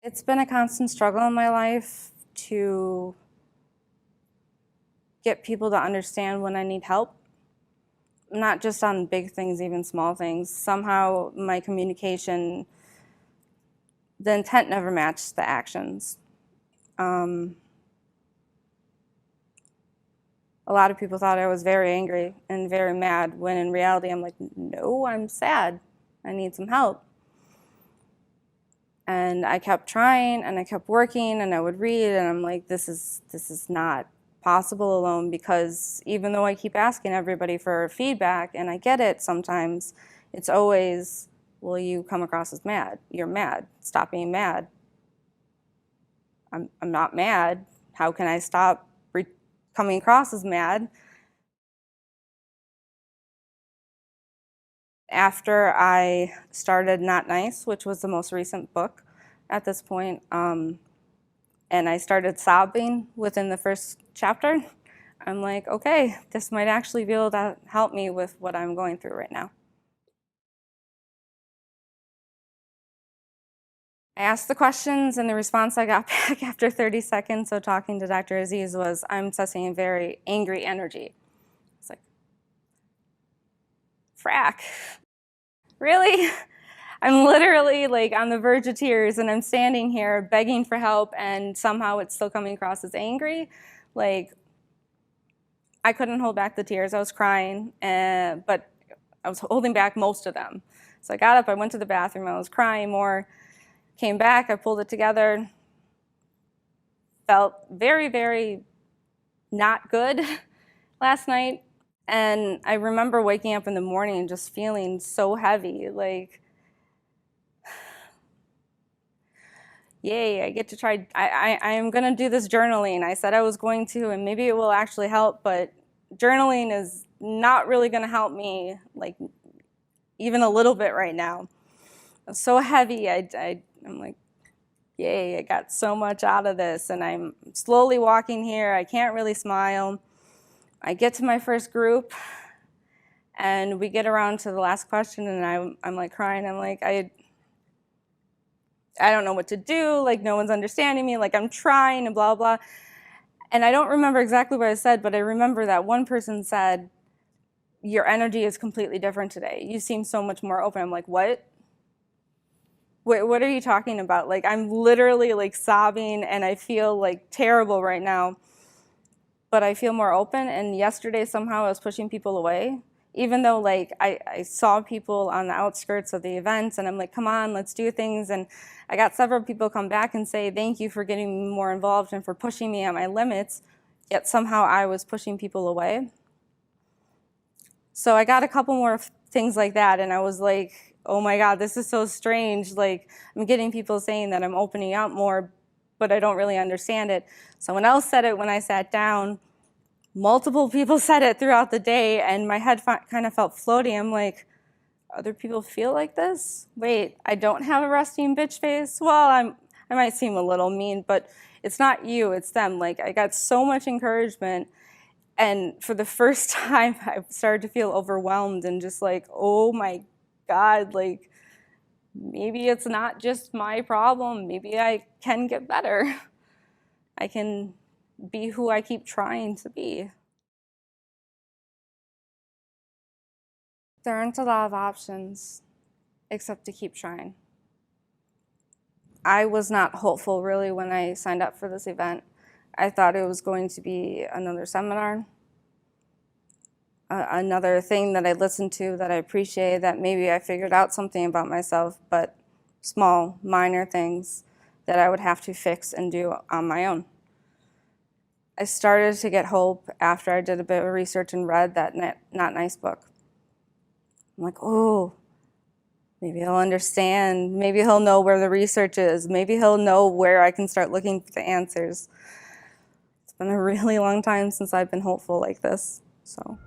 It's been a constant struggle in my life to get people to understand when I need help. Not just on big things, even small things. Somehow my communication, the intent never matched the actions. A lot of people thought I was very angry and very mad, when in reality I'm like, no, I'm sad. I need some help. And I kept trying and I kept working and I would read and I'm like, this is not possible alone, because even though I keep asking everybody for feedback and I get it sometimes, it's always, well, you come across as mad. You're mad. Stop being mad. I'm not mad. How can I stop coming across as mad? After I started Not Nice, which was the most recent book at this point, and I started sobbing within the first chapter, I'm like, okay, this might actually be able to help me with what I'm going through right now. I asked the questions, and the response I got back after 30 seconds of talking to Dr. Aziz was, I'm sensing a very angry energy. It's like, frack. Really? I'm literally like on the verge of tears and I'm standing here begging for help and somehow it's still coming across as angry. Like, I couldn't hold back the tears. I was crying, but I was holding back most of them. So I got up, I went to the bathroom, I was crying more, came back, I pulled it together, felt very, very not good last night. And I remember waking up in the morning and just feeling so heavy, like, yay, I get to try, I am gonna do this journaling. I said I was going to, and maybe it will actually help, but journaling is not really gonna help me, like, even a little bit right now. I'm so heavy, I'm like, yay, I got so much out of this, and I'm slowly walking here, I can't really smile. I get to my first group, and we get around to the last question, and I'm like crying, I'm like, I don't know what to do, like no one's understanding me, like I'm trying and blah, blah. And I don't remember exactly what I said, but I remember that one person said, your energy is completely different today. You seem so much more open. I'm like, what? What are you talking about? Like, I'm literally like sobbing and I feel like terrible right now, but I feel more open. And yesterday somehow I was pushing people away, even though like I saw people on the outskirts of the events and I'm like, come on, let's do things. And I got several people come back and say, thank you for getting me more involved and for pushing me at my limits, yet somehow I was pushing people away. So I got a couple more things like that and I was like, oh my God, this is so strange. Like, I'm getting people saying that I'm opening up more, but I don't really understand it. Someone else said it when I sat down. Multiple people said it throughout the day, and my head kind of felt floaty. I'm like, other people feel like this? Wait, I don't have a resting bitch face? Well, I might seem a little mean, but it's not you, it's them. Like, I got so much encouragement, and for the first time, I started to feel overwhelmed and just like, oh my God, like, maybe it's not just my problem. Maybe I can get better. I can be who I keep trying to be. There aren't a lot of options except to keep trying. I was not hopeful really when I signed up for this event. I thought it was going to be another seminar, another thing that I listened to that I appreciated, that maybe I figured out something about myself, but small, minor things that I would have to fix and do on my own. I started to get hope after I did a bit of research and read that Not Nice book. I'm like, oh, maybe he'll understand. Maybe he'll know where the research is. Maybe he'll know where I can start looking for the answers. It's been a really long time since I've been hopeful like this, so.